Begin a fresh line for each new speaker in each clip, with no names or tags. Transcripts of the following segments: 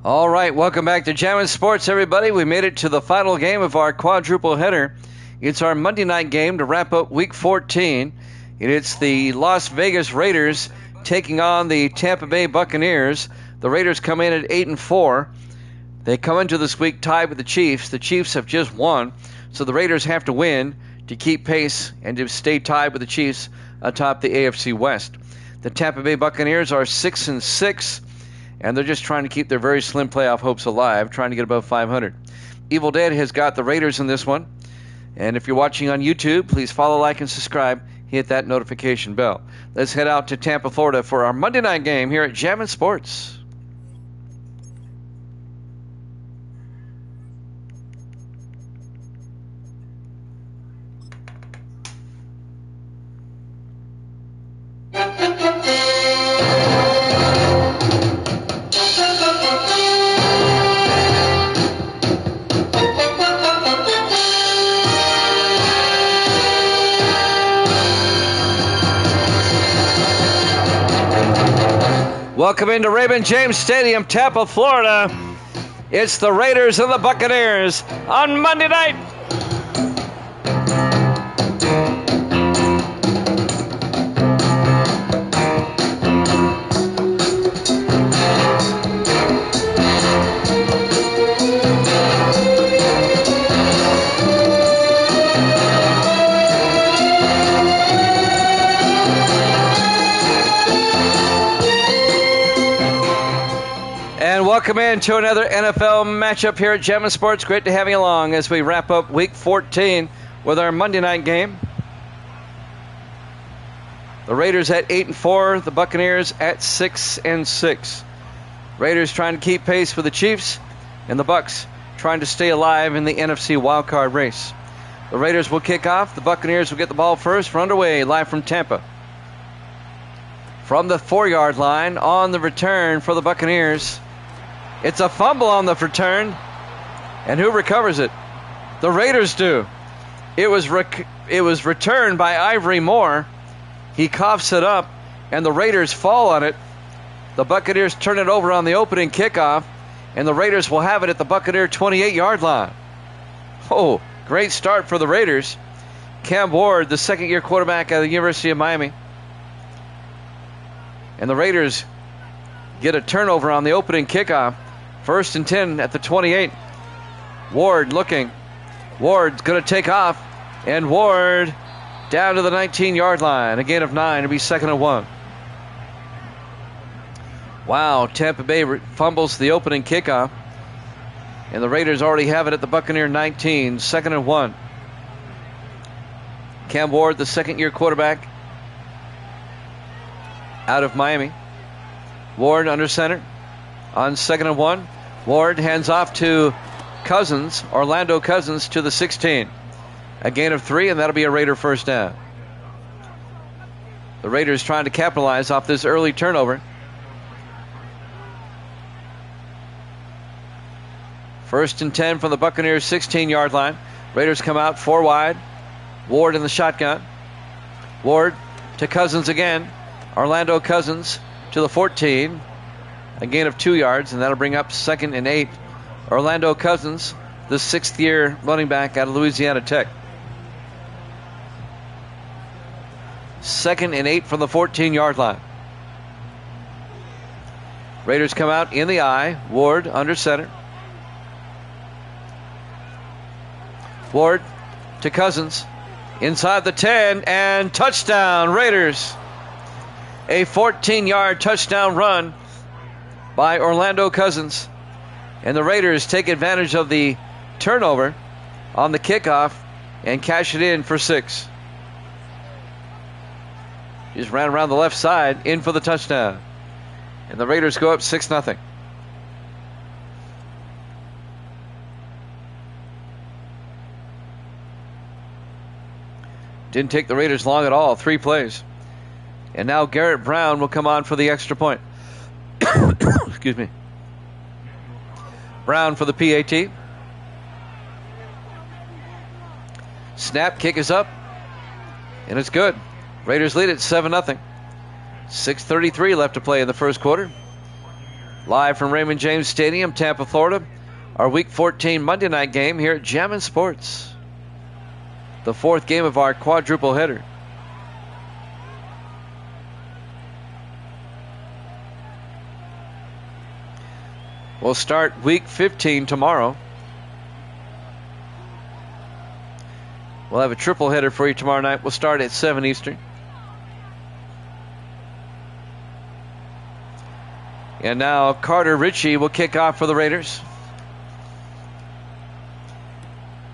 All right, welcome back to Jammin' Sports, everybody. We made it to the final game of our quadruple header. It's our Monday night game to wrap up Week 14. It's the Las Vegas Raiders taking on the Tampa Bay Buccaneers. The Raiders come in at 8-4. They come into this week tied with the Chiefs. The Chiefs have just won, so the Raiders have to win to keep pace and to stay tied with the Chiefs atop the AFC West. The Tampa Bay Buccaneers are 6-6. And they're just trying to keep their very slim playoff hopes alive, trying to get above 500. Evil Dead has got the Raiders in this one. And if you're watching on YouTube, please follow, like, and subscribe. Hit that notification bell. Let's head out to Tampa, Florida for our Monday night game here at Jammin' Sports. Welcome into Raymond James Stadium, Tampa, Florida. It's the Raiders and the Buccaneers on Monday night. Welcome in to another NFL matchup here at Jammin' Sports. Great to have you along as we wrap up Week 14 with our Monday night game. The Raiders at 8-4, the Buccaneers at 6-6. Raiders trying to keep pace with the Chiefs, and the Bucs trying to stay alive in the NFC wildcard race. The Raiders will kick off. The Buccaneers will get the ball first. We're underway live from Tampa. From the 4-yard line on the return for the Buccaneers. It's a fumble on the return. And who recovers it? The Raiders do. It was returned by Ivory Moore. He coughs it up, and the Raiders fall on it. The Buccaneers turn it over on the opening kickoff, and the Raiders will have it at the Buccaneer 28-yard line. Oh, great start for the Raiders. Cam Ward, the second-year quarterback out of the University of Miami. And the Raiders get a turnover on the opening kickoff. 1st and 10 at the 28. Ward looking. Ward's going to take off. And Ward down to the 19-yard line. A gain of 9. It'll be 2nd and 1. Wow, Tampa Bay fumbles the opening kickoff. And the Raiders already have it at the Buccaneer 19. 2nd and 1. Cam Ward, the second-year quarterback out of Miami. Ward under center. On 2nd and 1, Ward hands off to Cousins, Orlando Cousins, to the 16. A gain of 3, and that'll be a Raider first down. The Raiders trying to capitalize off this early turnover. 1st and 10 from the Buccaneers' 16-yard line. Raiders come out 4 wide. Ward in the shotgun. Ward to Cousins again. Orlando Cousins to the 14. A gain of 2 yards, and that'll bring up 2nd and 8. Orlando Cousins, the 6th-year running back out of Louisiana Tech. 2nd and 8 from the 14-yard line. Raiders come out in the eye. Ward under center. Ward to Cousins. Inside the 10, and touchdown, Raiders. A 14-yard touchdown run by Orlando Cousins. And the Raiders take advantage of the turnover on the kickoff and cash it in for 6. Just ran around the left side, in for the touchdown. And the Raiders go up 6-0. Didn't take the Raiders long at all, 3 plays. And now Garrett Brown will come on for the extra point. Excuse me. Brown for the PAT. Snap, kick is up, and it's good. Raiders lead it 7-0. 6:33 left to play in the first quarter. Live from Raymond James Stadium, Tampa, Florida. Our Week 14 Monday night game here at Jammin' Sports. The fourth game of our quadruple header. We'll start Week 15 tomorrow. We'll have a triple header for you tomorrow night. We'll start at 7 Eastern. And now Carter Ritchie will kick off for the Raiders.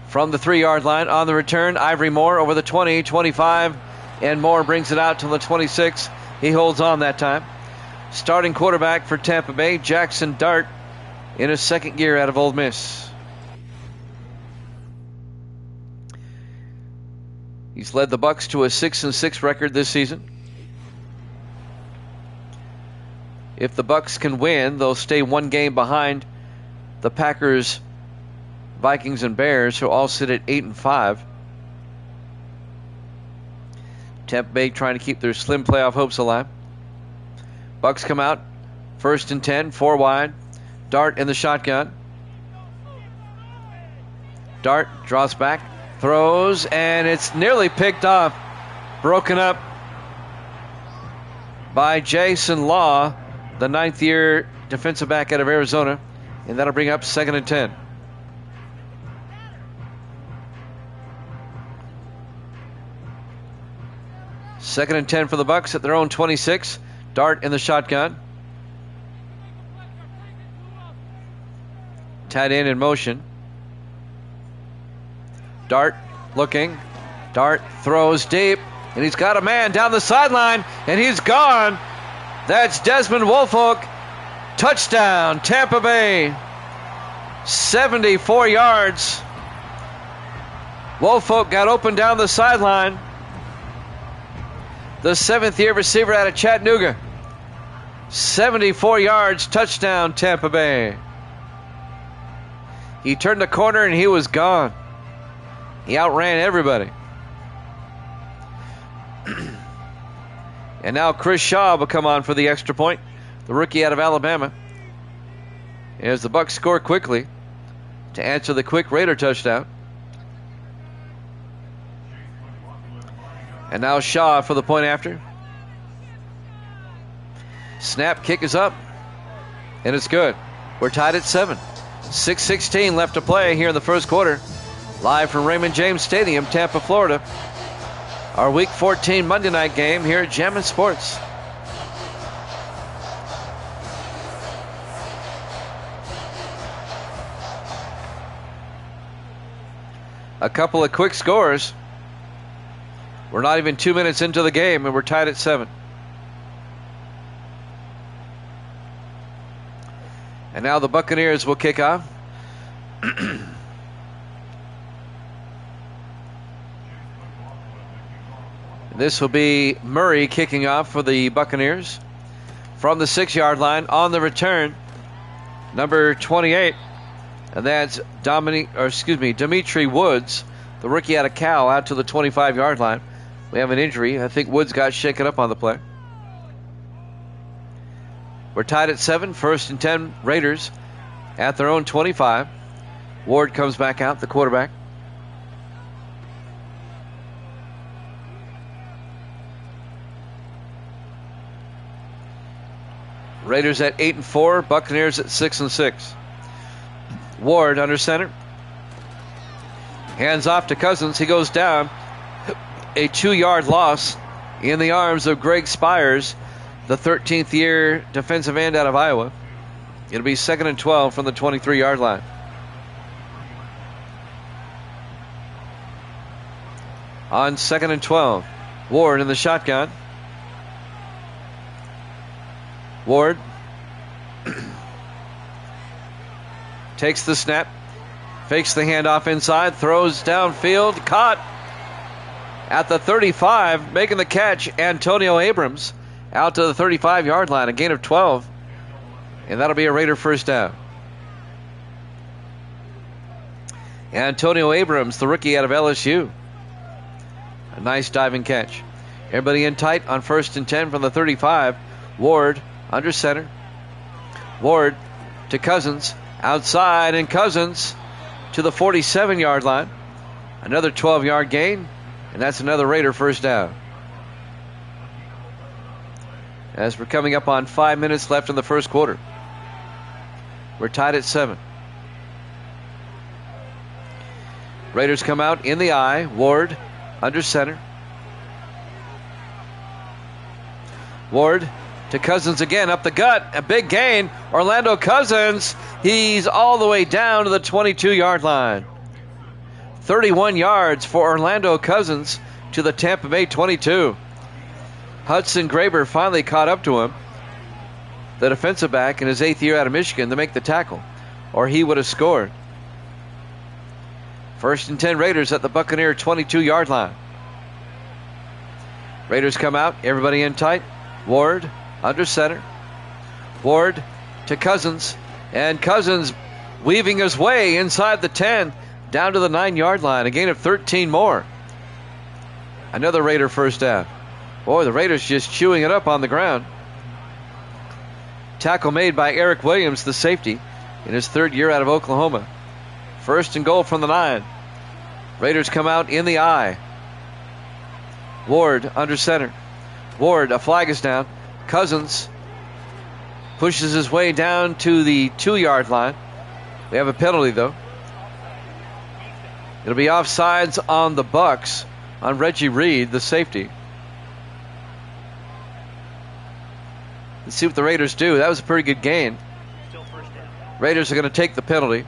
From the 3-yard line on the return, Ivory Moore over the 20, 25, and Moore brings it out to the 26. He holds on that time. Starting quarterback for Tampa Bay, Jackson Dart, in his second year out of Ole Miss. He's led the Bucs to a 6-6 record this season. If the Bucs can win, they'll stay one game behind the Packers, Vikings, and Bears, who all sit at 8-5. Tampa Bay trying to keep their slim playoff hopes alive. Bucs come out, 1st and 10, 4 wide. Dart in the shotgun. Dart draws back, throws, and it's nearly picked off. Broken up by Jason Law, the 9th-year defensive back out of Arizona, and that'll bring up 2nd and 10. Second and 10 for the Bucs at their own 26. Dart in the shotgun. Tight end in motion. Dart looking. Dart throws deep, and he's got a man down the sideline, and he's gone. That's Desmond Woolfolk. Touchdown, Tampa Bay. 74 yards. Woolfolk got open down the sideline. The 7th-year receiver out of Chattanooga. 74 yards, touchdown, Tampa Bay. He turned the corner and he was gone. He outran everybody. And now Chris Shaw will come on for the extra point, the rookie out of Alabama. As the Bucs score quickly to answer the quick Raider touchdown. And now Shaw for the point after. Snap, kick is up, and it's good. We're tied at 7. 6:16 left to play here in the first quarter. Live from Raymond James Stadium, Tampa, Florida. Our Week 14 Monday night game here at Jammin' Sports. A couple of quick scores. We're not even 2 minutes into the game, and we're tied at 7. And now the Buccaneers will kick off. This will be Murray kicking off for the Buccaneers. From the 6-yard line on the return, number 28. And that's Dimitri Woods, the rookie out of Cal, out to the 25-yard line. We have an injury. I think Woods got shaken up on the play. We're tied at 7. 1st and 10, Raiders at their own 25. Ward comes back out, the quarterback. Raiders at 8-4, Buccaneers at 6-6. Ward under center. Hands off to Cousins. He goes down. A 2-yard loss in the arms of Greg Spires, the 13th year defensive end out of Iowa. It'll be 2nd and 12 from the 23-yard line. On 2nd and 12, Ward in the shotgun. Ward takes the snap, fakes the handoff inside, throws downfield, caught at the 35, making the catch, Antonio Abrams out to the 35-yard line, a gain of 12, and that'll be a Raider first down. Antonio Abrams, the rookie out of LSU. A nice diving catch. Everybody in tight on 1st and 10 from the 35. Ward under center. Ward to Cousins. Outside, and Cousins to the 47-yard line. Another 12-yard gain, and that's another Raider first down. As we're coming up on 5 minutes left in the first quarter. We're tied at 7. Raiders come out in the I. Ward under center. Ward to Cousins again, up the gut, a big gain. Orlando Cousins, he's all the way down to the 22-yard line. 31 yards for Orlando Cousins to the Tampa Bay 22. Hudson Graber finally caught up to him, the defensive back in his 8th year out of Michigan, to make the tackle, or he would have scored. First and 10 Raiders at the Buccaneer 22-yard line. Raiders come out, everybody in tight. Ward under center. Ward to Cousins, and Cousins weaving his way inside the 10 down to the 9-yard line. A gain of 13 more. Another Raider first down. Boy, the Raiders just chewing it up on the ground. Tackle made by Eric Williams, the safety, in his 3rd year out of Oklahoma. First and goal from the 9. Raiders come out in the I. Ward under center. Ward, a flag is down. Cousins pushes his way down to the 2-yard line. They have a penalty, though. It'll be offsides on the Bucs, on Reggie Reed, the safety. Let's see what the Raiders do. That was a pretty good gain. Raiders are going to take the penalty.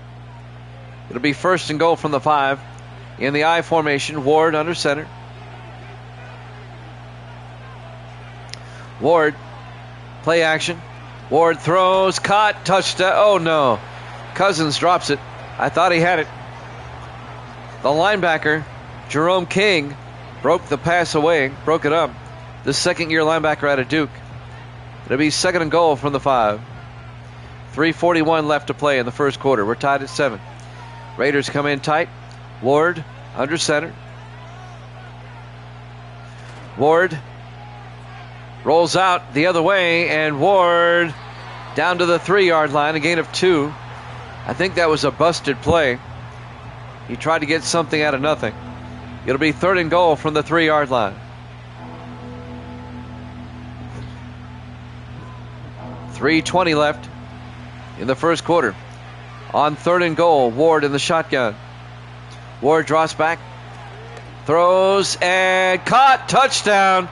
It'll be first and goal from the 5. In the I formation, Ward under center. Ward, play action. Ward throws, caught, touchdown. Oh no. Cousins drops it. I thought he had it. The linebacker, Jerome King, broke the pass away, broke it up. The 2nd-year linebacker out of Duke. It'll be second and goal from the 5. 3:41 left to play in the first quarter. We're tied at 7. Raiders come in tight. Ward under center. Ward rolls out the other way, and Ward down to the 3-yard line, a gain of 2. I think that was a busted play. He tried to get something out of nothing. It'll be 3rd and goal from the 3-yard line. 3:20 left in the first quarter. On 3rd and goal, Ward in the shotgun. Ward drops back, throws, and caught. Touchdown.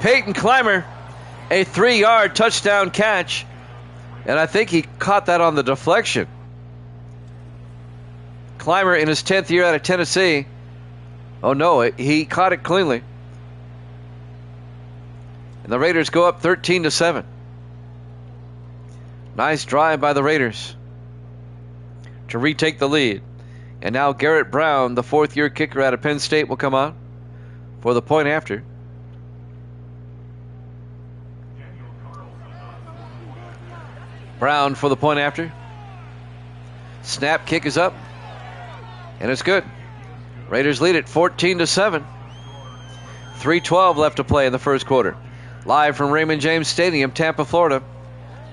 Peyton Clymer, a 3-yard touchdown catch. And I think he caught that on the deflection. Clymer in his 10th year out of Tennessee. Oh no, he caught it cleanly. And the Raiders go up 13-7. Nice drive by the Raiders to retake the lead. And now Garrett Brown, the 4th-year kicker out of Penn State, will come on for the point after. Brown for the point after. Snap, kick is up, and it's good. Raiders lead it 14-7. 3:12 left to play in the first quarter. Live from Raymond James Stadium, Tampa, Florida.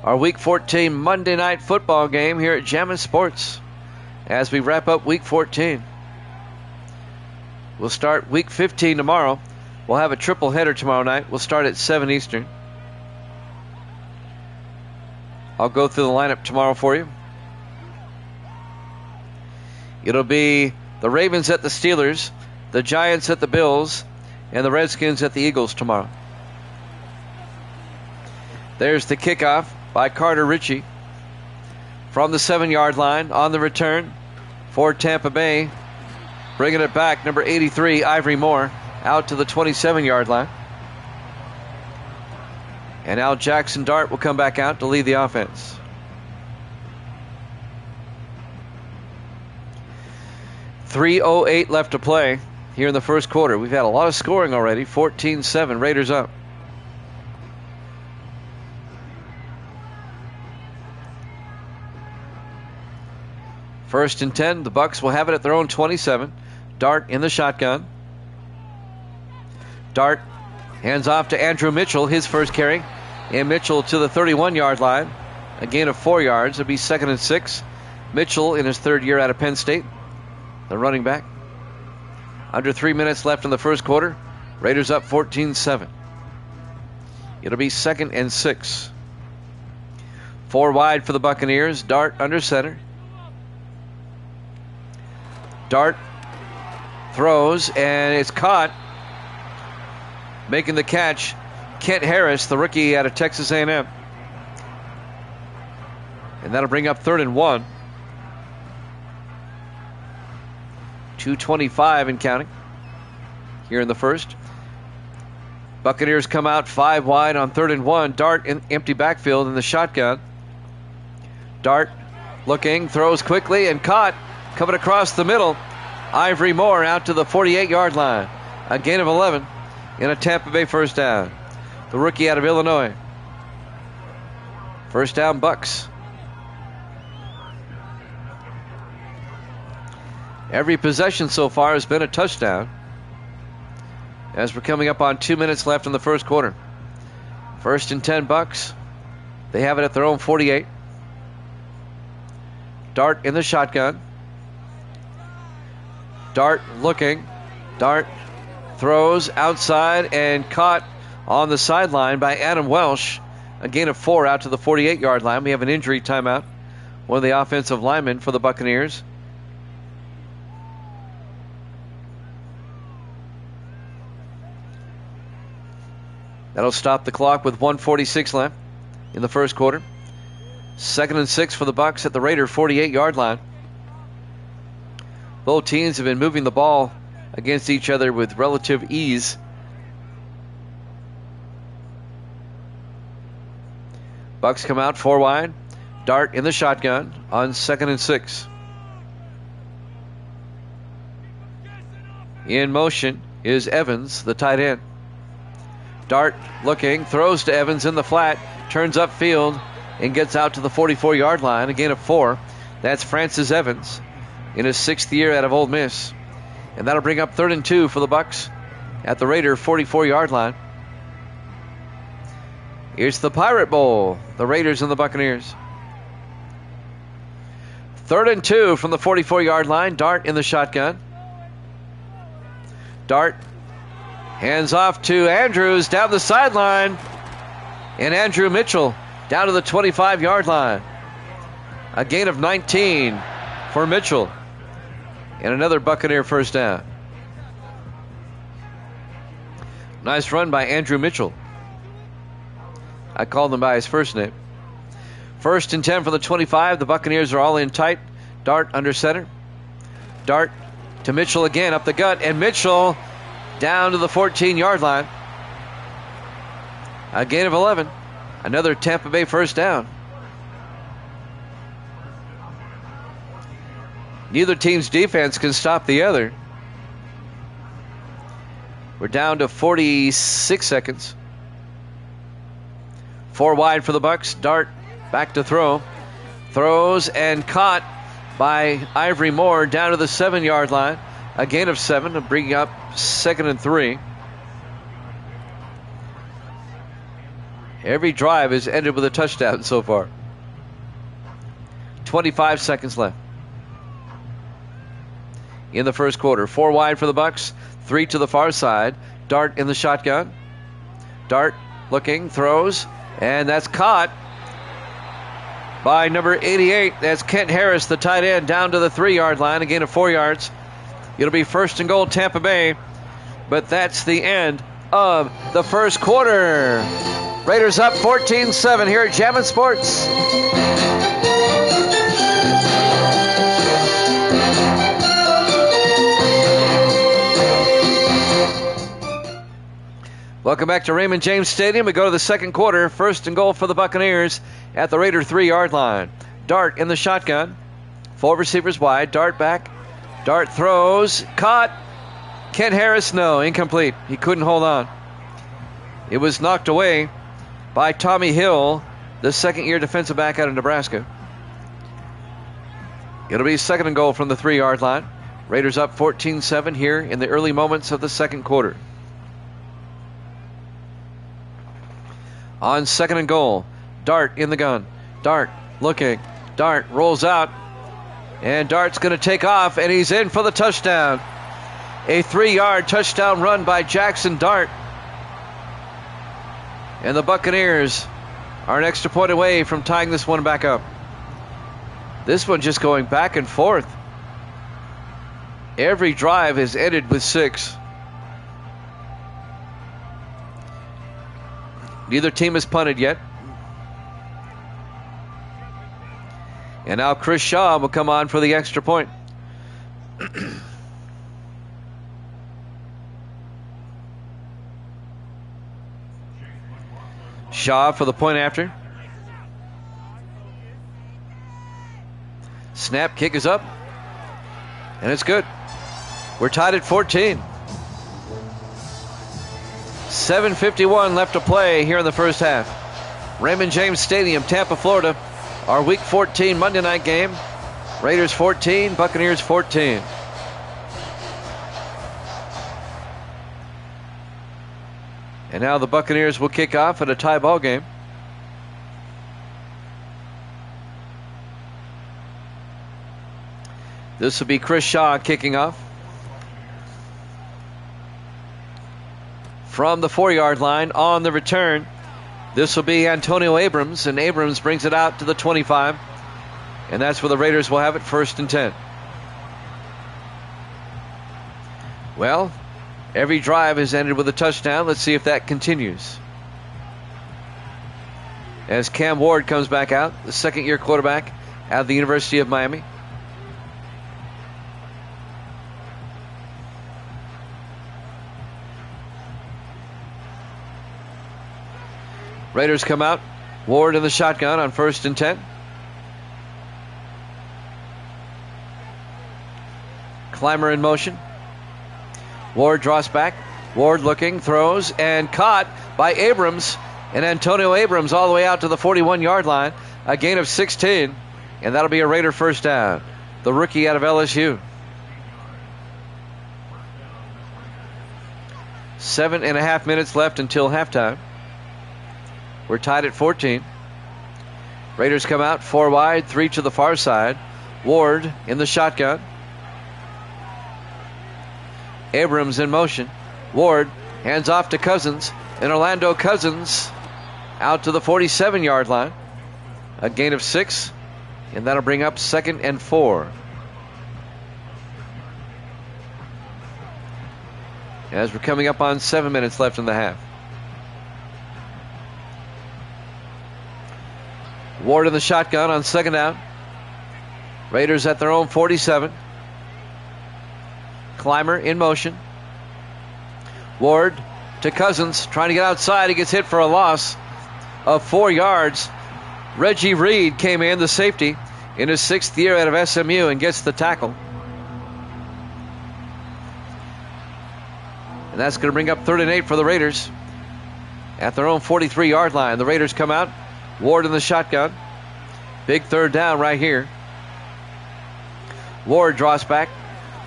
Our Week 14 Monday Night Football game here at Jammin' Sports. As we wrap up Week 14. We'll start Week 15 tomorrow. We'll have a triple header tomorrow night. We'll start at 7 Eastern. I'll go through the lineup tomorrow for you. It'll be the Ravens at the Steelers, the Giants at the Bills, and the Redskins at the Eagles tomorrow. There's the kickoff by Carter Ritchie from the 7-yard line on the return for Tampa Bay. Bringing it back, number 83, Ivory Moore, out to the 27-yard line. And now Jackson Dart will come back out to lead the offense. .308 left to play here in the first quarter. We've had a lot of scoring already. 14-7, Raiders up. First and 10, the Bucs will have it at their own 27. Dart in the shotgun. Dart hands off to Andrew Mitchell, his first carry. And Mitchell to the 31-yard line. a gain of 4 yards. It'll be 2nd and 6. Mitchell in his 3rd year out of Penn State, the running back. Under 3 minutes left in the first quarter. Raiders up 14-7. It'll be 2nd and 6. 4 wide for the Buccaneers. Dart under center. Dart throws, and it's caught. Making the catch, Kent Harris, the rookie out of Texas A&M. And that'll bring up 3rd and 1. 2:25 and counting here in the first. Buccaneers come out 5 wide on 3rd and 1. Dart in empty backfield in the shotgun. Dart looking, throws quickly and caught. Coming across the middle. Ivory Moore out to the 48-yard line. A gain of 11 in a Tampa Bay first down. The rookie out of Illinois. First down, Bucks. Every possession so far has been a touchdown. As we're coming up on 2 minutes left in the first quarter. 1st and 10 Bucks. They have it at their own 48. Dart in the shotgun. Dart looking. Dart throws outside and caught on the sideline by Adam Welsh. A gain of 4 out to the 48-yard line. We have an injury timeout. One of the offensive linemen for the Buccaneers. That'll stop the clock with 1:46 left in the first quarter. 2nd and 6 for the Bucks at the Raider 48-yard line. Both teams have been moving the ball against each other with relative ease. Bucks come out 4 wide. Dart in the shotgun on 2nd and 6. In motion is Evans, the tight end. Dart looking, throws to Evans in the flat, turns upfield and gets out to the 44-yard line. A gain of 4. That's Francis Evans in his 6th year out of Ole Miss. And that'll bring up 3rd and 2 for the Bucks at the Raider 44-yard line. Here's the Pirate Bowl, the Raiders and the Buccaneers. 3rd and 2 from the 44-yard line. Dart in the shotgun. Dart hands off to Andrews down the sideline. And Andrew Mitchell down to the 25-yard line. A gain of 19 for Mitchell. And another Buccaneer first down. Nice run by Andrew Mitchell. I called him by his first name. 1st and 10 for the 25. The Buccaneers are all in tight. Dart under center. Dart to Mitchell again up the gut. And Mitchell down to the 14-yard line. A gain of 11. Another Tampa Bay first down. Neither team's defense can stop the other. We're down to 46 seconds. 4 wide for the Bucks. Dart back to throw. Throws and caught by Ivory Moore down to the 7-yard line. A gain of 7 to bring up 2nd and 3. Every drive has ended with a touchdown so far. 25 seconds left in the first quarter. 4 wide for the Bucks. 3 to the far side. Dart in the shotgun. Dart looking, throws, and that's caught by number 88. That's Kent Harris, the tight end, down to the 3-yard line. A gain of 4 yards. It'll be 1st and goal, Tampa Bay. But that's the end of the first quarter. Raiders up 14-7 here at Jammin' Sports. Welcome back to Raymond James Stadium. We go to the second quarter. 1st and goal for the Buccaneers at the Raider 3-yard line. Dart in the shotgun. 4 receivers wide. Dart back. Dart throws. Caught. Kent Harris, no. Incomplete. He couldn't hold on. It was knocked away by Tommy Hill, the 2nd-year defensive back out of Nebraska. It'll be 2nd and goal from the 3-yard line. Raiders up 14-7 here in the early moments of the second quarter. On 2nd and goal, Dart in the gun. Dart looking. Dart rolls out. And Dart's going to take off, and he's in for the touchdown. A 3-yard touchdown run by Jackson Dart. And the Buccaneers are an extra point away from tying this one back up. This one just going back and forth. Every drive has ended with 6. Neither team has punted yet. And now Chris Shaw will come on for the extra point. Shaw for the point after. Snap, kick is up. And it's good. We're tied at 14. 7:51 left to play here in the first half. Raymond James Stadium, Tampa, Florida. Our Week 14 Monday night game. Raiders 14, Buccaneers 14. And now the Buccaneers will kick off at a tie ball game. This will be Chris Shaw kicking off. From the 4-yard line on the return, this will be Antonio Abrams, and Abrams brings it out to the 25. And that's where the Raiders will have it, 1st and 10. Well, every drive has ended with a touchdown. Let's see if that continues. As Cam Ward comes back out, the second-year quarterback out of the University of Miami. Raiders come out. Ward in the shotgun on 1st and 10. Clymer in motion. Ward draws back. Ward looking, throws, and caught by Abrams. And Antonio Abrams all the way out to the 41-yard line. A gain of 16. And that'll be a Raider first down. The rookie out of LSU. 7.5 minutes left until halftime. We're tied at 14. Raiders come out 4 wide, 3 to the far side. Ward in the shotgun. Abrams in motion. Ward hands off to Cousins. And Orlando Cousins out to the 47-yard line. A gain of 6. And that'll bring up 2nd and 4. As we're coming up on 7 minutes left in the half. Ward in the shotgun on 2nd down. Raiders at their own 47. Clymer in motion. Ward to Cousins, trying to get outside. He gets hit for a loss of 4 yards. Reggie Reed came in, the safety, in his 6th year out of SMU, and gets the tackle. And that's going to bring up 3rd and 8 for the Raiders at their own 43-yard line. The Raiders come out. Ward in the shotgun. Big 3rd down right here. Ward draws back.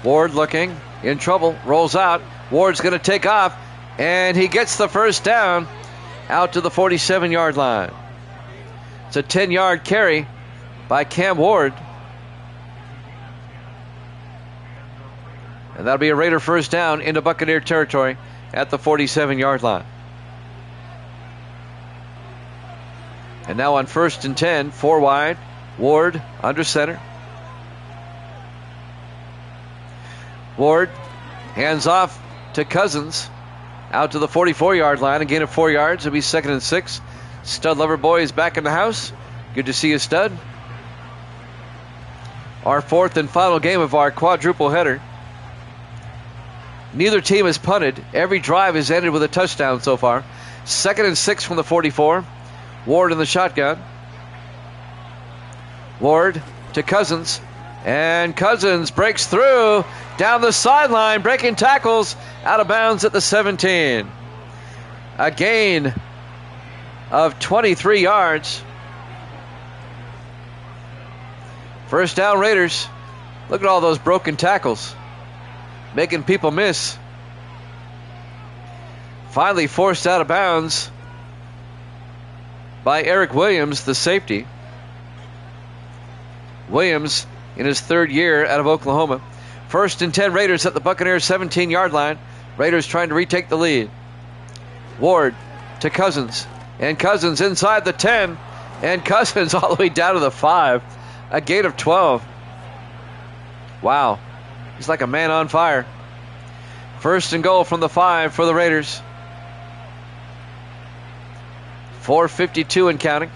Ward looking, in trouble, rolls out. Ward's going to take off, and he gets the first down out to the 47-yard line. It's a 10-yard carry by Cam Ward. And that'll be a Raider first down into Buccaneer territory at the 47-yard line. And now on 1st and 10, 4 wide. Ward under center. Ward hands off to Cousins out to the 44-yard line. A gain of 4 yards. It'll be 2nd and 6. Stud Lover Boy is back in the house. Good to see you, Stud. Our 4th and final game of our quadruple header. Neither team has punted. Every drive has ended with a touchdown so far. 2nd and 6 from the 44. Ward in the shotgun. Ward to Cousins. And Cousins breaks through down the sideline, breaking tackles, out of bounds at the 17. A gain of 23 yards. First down, Raiders. Look at all those broken tackles, making people miss. Finally forced out of bounds by Eric Williams, the safety. Williams in his third year out of Oklahoma. 1st and 10 Raiders at the Buccaneers 17-yard line. Raiders trying to retake the lead. Ward to Cousins. And Cousins inside the 10. And Cousins all the way down to the 5. A gain of 12. Wow. He's like a man on fire. 1st and goal from the 5 for the Raiders. 4:52 and counting.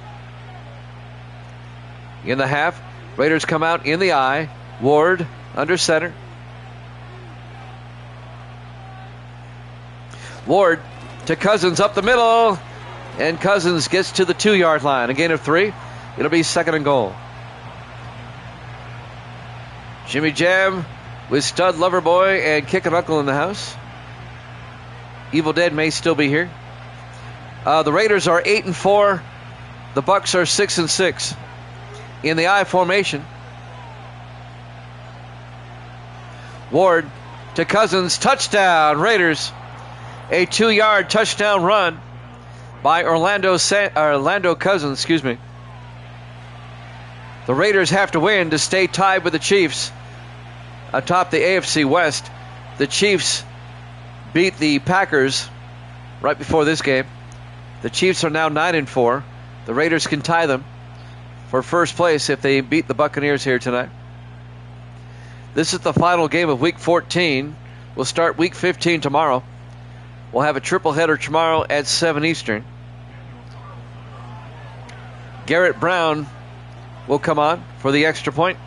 In the half, Raiders come out in the I. Ward under center. Ward to Cousins up the middle. And Cousins gets to the 2-yard line. A gain of 3. It'll be 2nd and goal. Jimmy Jam with Stud Loverboy and Kickin' Uncle in the house. Evil Dead may still be here. The Raiders are 8-4. The Bucs are 6-6. In the I formation. Ward to Cousins. Touchdown, Raiders. A 2-yard touchdown run by Orlando Cousins, excuse me. The Raiders have to win to stay tied with the Chiefs atop the AFC West. The Chiefs beat the Packers right before this game. The Chiefs are now 9-4. The Raiders can tie them for first place if they beat the Buccaneers here tonight. This is the final game of Week 14. We'll start Week 15 tomorrow. We'll have a triple header tomorrow at 7 Eastern. Garrett Brown will come on for the extra point.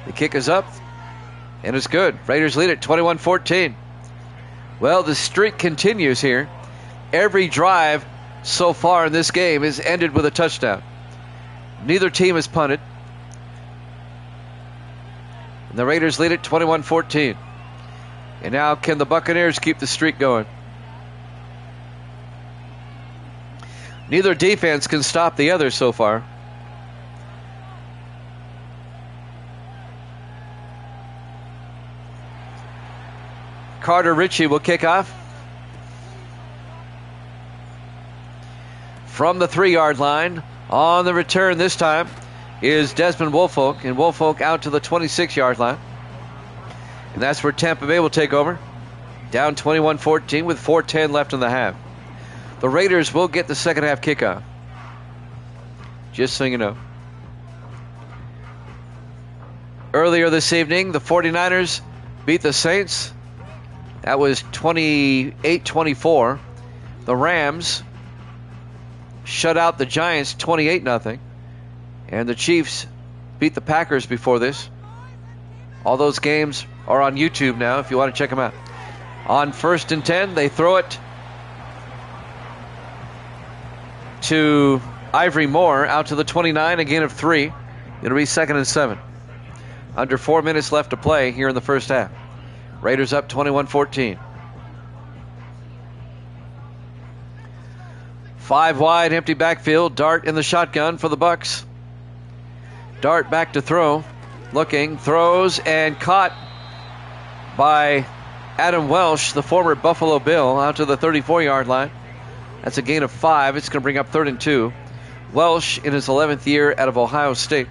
The kick is up, and it's good. Raiders lead it 21-14. Well, the streak continues here. Every drive so far in this game is ended with a touchdown. Neither team has punted. And the Raiders lead it 21-14. And now can the Buccaneers keep the streak going? Neither defense can stop the other so far. Carter Ritchie will kick off. From the 3-yard line, on the return this time is Desmond Woolfolk, and Woolfolk out to the 26-yard line. And that's where Tampa Bay will take over. Down 21-14 with 4:10 left in the half. The Raiders will get the second half kickoff. Just so you know. Earlier this evening, the 49ers beat the Saints. That was 28-24. The Rams shut out the Giants 28-0. And the Chiefs beat the Packers before this. All those games are on YouTube now if you want to check them out. On 1st and 10, they throw it to Ivory Moore out to the 29, a gain of 3. It'll be 2nd and 7. Under 4 minutes left to play here in the first half. Raiders up 21-14. 5 wide, empty backfield. Dart in the shotgun for the Bucs. Dart back to throw. Looking, throws, and caught by Adam Welsh, the former Buffalo Bill, out to the 34-yard line. That's a gain of 5. It's going to bring up 3rd and 2. Welsh in his 11th year out of Ohio State.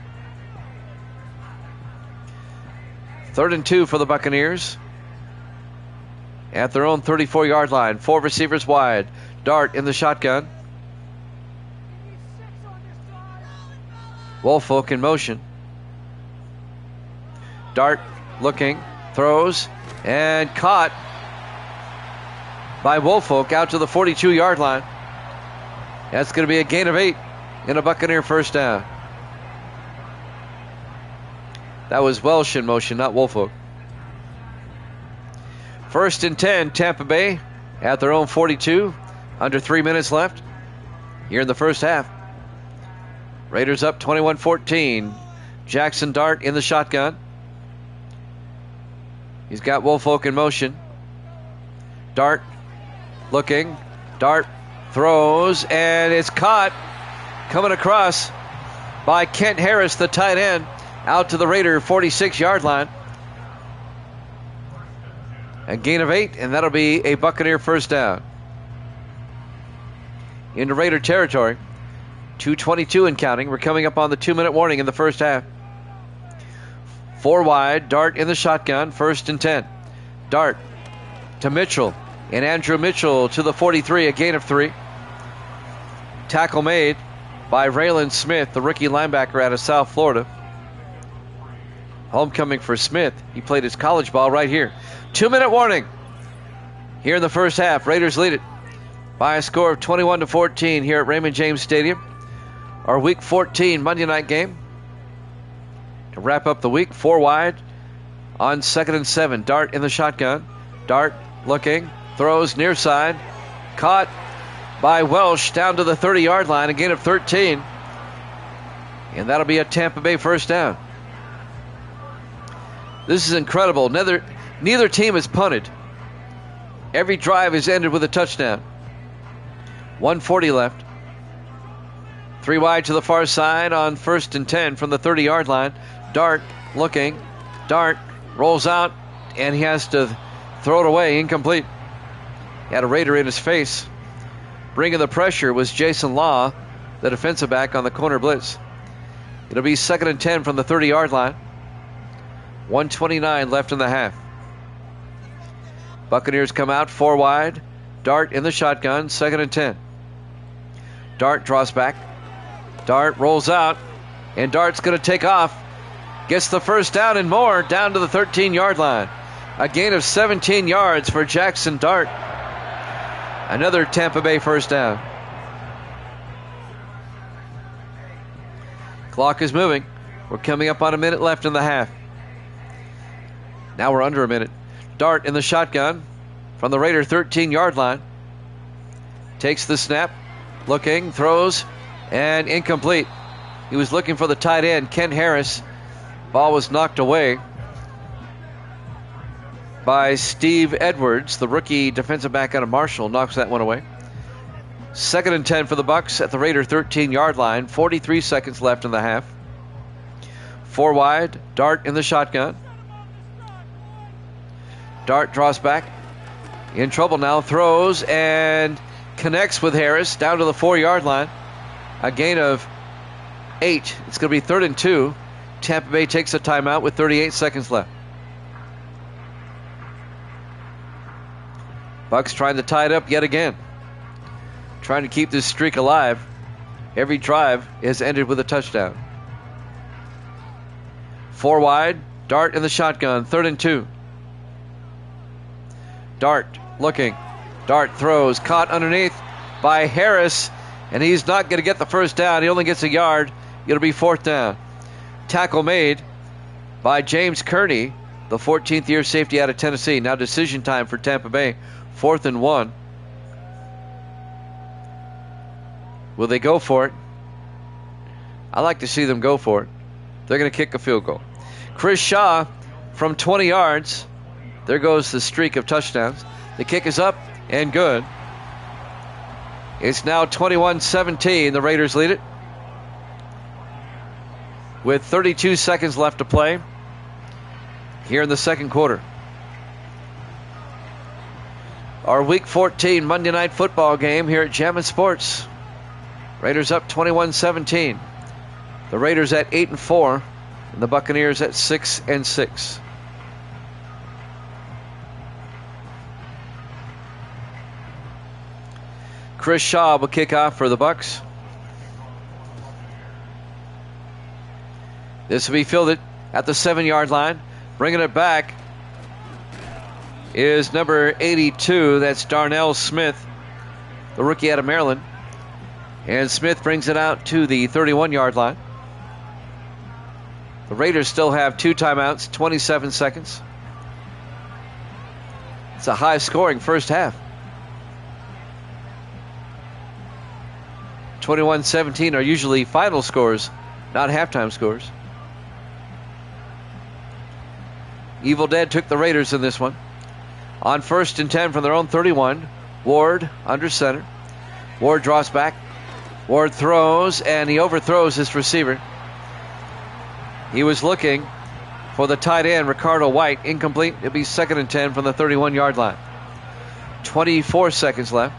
3rd and 2 for the Buccaneers. At their own 34-yard line. 4 receivers wide. Dart in the shotgun. Woolfolk in motion. Dart looking, throws, and caught by Woolfolk out to the 42-yard line. That's going to be a gain of 8 and a Buccaneer first down. That was Welsh in motion, not Woolfolk. 1st and 10, Tampa Bay at their own 42. Under 3 minutes left here in the first half. Raiders up 21-14. Jackson Dart in the shotgun. He's got Woolfolk in motion. Dart looking. Dart throws, and it's caught. Coming across by Kent Harris, the tight end, out to the Raider 46-yard line. A gain of 8, and that'll be a Buccaneer first down. Into Raider territory. 2:22 and counting. We're coming up on the 2-minute warning in the first half. 4 wide. Dart in the shotgun. 1st and 10. Dart to Mitchell. And Andrew Mitchell to the 43, a gain of 3. Tackle made by Raylan Smith, the rookie linebacker out of South Florida. Homecoming for Smith. He played his college ball right here. 2-minute warning here in the first half. Raiders lead it by a score of 21-14 here at Raymond James Stadium. Our Week 14 Monday night game. To wrap up the week, 4 wide on 2nd and 7. Dart in the shotgun. Dart looking, throws near side. Caught by Welsh down to the 30-yard line, a gain of 13. And that'll be a Tampa Bay first down. This is incredible. Neither team has punted. Every drive is ended with a touchdown. 1:40 left. 3 wide to the far side on 1st and 10 from the 30-yard line. Dart looking. Dart rolls out, and he has to throw it away. Incomplete. He had a Raider in his face. Bringing the pressure was Jason Law, the defensive back on the corner blitz. It'll be 2nd and 10 from the 30-yard line. 1:29 left in the half. Buccaneers come out 4 wide. Dart in the shotgun, 2nd and 10. Dart draws back. Dart rolls out, and Dart's going to take off. Gets the first down and more down to the 13-yard line. A gain of 17 yards for Jackson Dart. Another Tampa Bay first down. Clock is moving. We're coming up on a minute left in the half. Now we're under a minute. Dart in the shotgun from the Raider 13-yard line. Takes the snap. Looking, throws, and incomplete. He was looking for the tight end, Ken Harris. Ball was knocked away by Steve Edwards, the rookie defensive back out of Marshall. Knocks that one away. 2nd and 10 for the Bucs at the Raider 13-yard line. 43 seconds left in the half. 4 wide. Dart in the shotgun. Dart draws back. In trouble now. Throws and connects with Harris down to the 4-yard line. A gain of 8. It's going to be 3rd and 2. Tampa Bay takes a timeout with 38 seconds left. Bucs trying to tie it up yet again. Trying to keep this streak alive. Every drive is ended with a touchdown. 4 wide. Dart in the shotgun. 3rd and 2. Dart looking. Dart throws. Caught underneath by Harris. And he's not going to get the first down. He only gets a yard. It'll be 4th down. Tackle made by James Kearney, the 14th year safety out of Tennessee. Now decision time for Tampa Bay. 4th and 1. Will they go for it? I like to see them go for it. They're going to kick a field goal. Chris Shaw from 20 yards. There goes the streak of touchdowns. The kick is up and good. It's now 21-17. The Raiders lead it with 32 seconds left to play here in the second quarter. Our Week 14 Monday Night Football game here at Jammin' Sports. Raiders up 21-17. The Raiders at 8-4, and the Buccaneers at 6-6. Chris Shaw will kick off for the Bucs. This will be fielded at the 7-yard line. Bringing it back is number 82. That's Darnell Smith, the rookie out of Maryland. And Smith brings it out to the 31-yard line. The Raiders still have 2 timeouts, 27 seconds. It's a high-scoring first half. 21-17 are usually final scores, not halftime scores. Evil Dead took the Raiders in this one. On 1st and 10 from their own 31. Ward under center. Ward draws back. Ward throws, and he overthrows his receiver. He was looking for the tight end, Ricardo White. Incomplete. It'll be 2nd and 10 from the 31-yard line. 24 seconds left.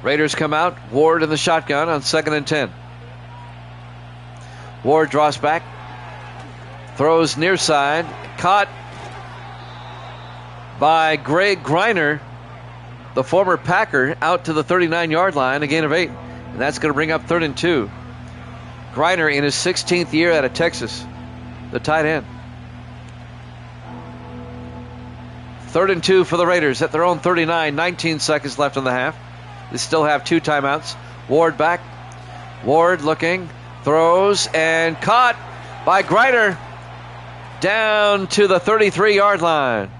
Raiders come out. Ward in the shotgun on 2nd and 10. Ward draws back. Throws near side. Caught by Greg Greiner, the former Packer, out to the 39-yard line, a gain of 8. And that's going to bring up 3rd and 2. Greiner in his 16th year out of Texas, the tight end. 3rd and 2 for the Raiders at their own 39, 19 seconds left in the half. They still have 2 timeouts. Ward back. Ward looking, throws, and caught by Greiner down to the 33-yard line.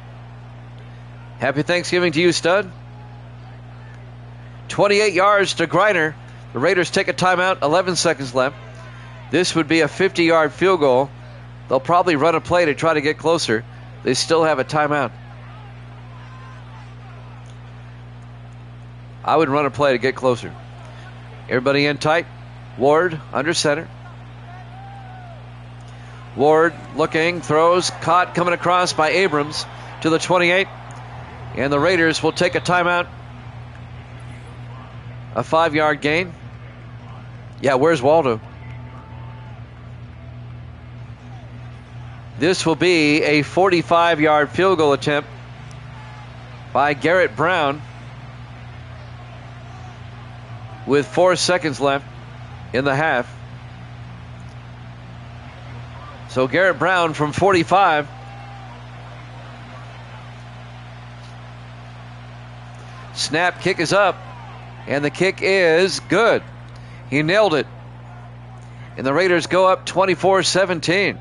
Happy Thanksgiving to you, stud. 28 yards to Greiner. The Raiders take a timeout, 11 seconds left. This would be a 50-yard field goal. They'll probably run a play to try to get closer. They still have a timeout. I would run a play to get closer. Everybody in tight. Ward under center. Ward looking, throws, caught, coming across by Abrams to the 28. And the Raiders will take a timeout. A 5-yard gain. Yeah, where's Waldo? This will be a 45-yard field goal attempt by Garrett Brown with 4 seconds left in the half. So Garrett Brown from 45. Snap, kick is up, and the kick is good. He nailed it. And the Raiders go up 24-17.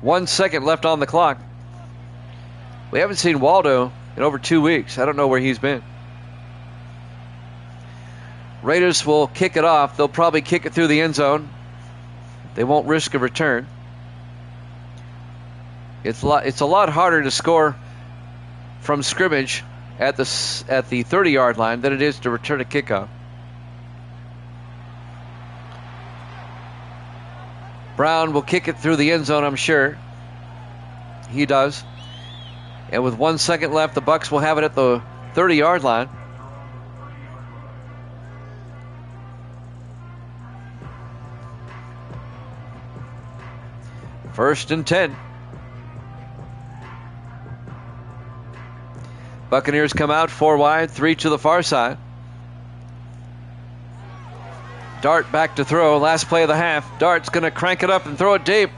1 second left on the clock. We haven't seen Waldo in over 2 weeks. I don't know where he's been. Raiders will kick it off. They'll probably kick it through the end zone. They won't risk a return. It's a lot harder to score from scrimmage at the 30-yard line than it is to return a kickoff. Brown will kick it through the end zone, I'm sure. He does. And with 1 second left, the Bucs will have it at the 30-yard line. First and 10. Buccaneers come out 4 wide, 3 to the far side. Dart back to throw. Last play of the half. Dart's going to crank it up and throw it deep.